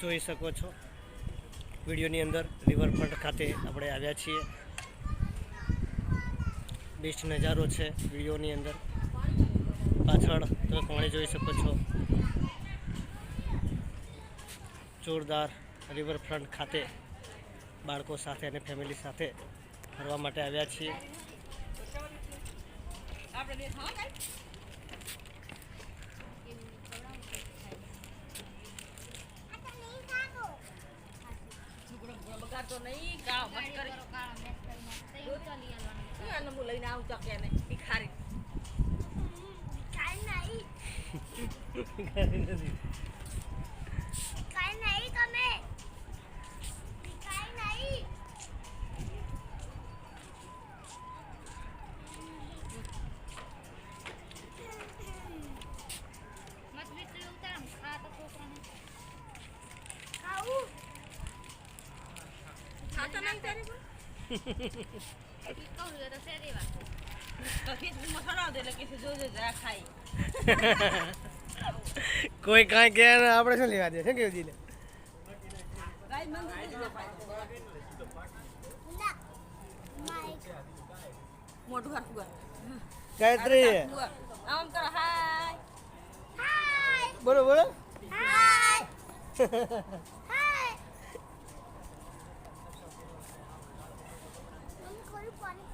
જોઈ શકો છો વિડીયોની અંદર રિવરફ્રન્ટ ખાતે આપણે આવ્યા છીએ. બેસ્ટ નજારો છે વિડીયોની અંદર. પાછળ તમે પાણી જોઈ શકો છો. જોરદાર રિવરફ્રન્ટ ખાતે બાળકો સાથે અને ફેમિલી સાથે ફરવા માટે આવ્યા છીએ. કોઈ કાંઈ કે આપણે શું લેવા દે છે કેવું દીને ગાયત્રી બોલો બોલો પાણી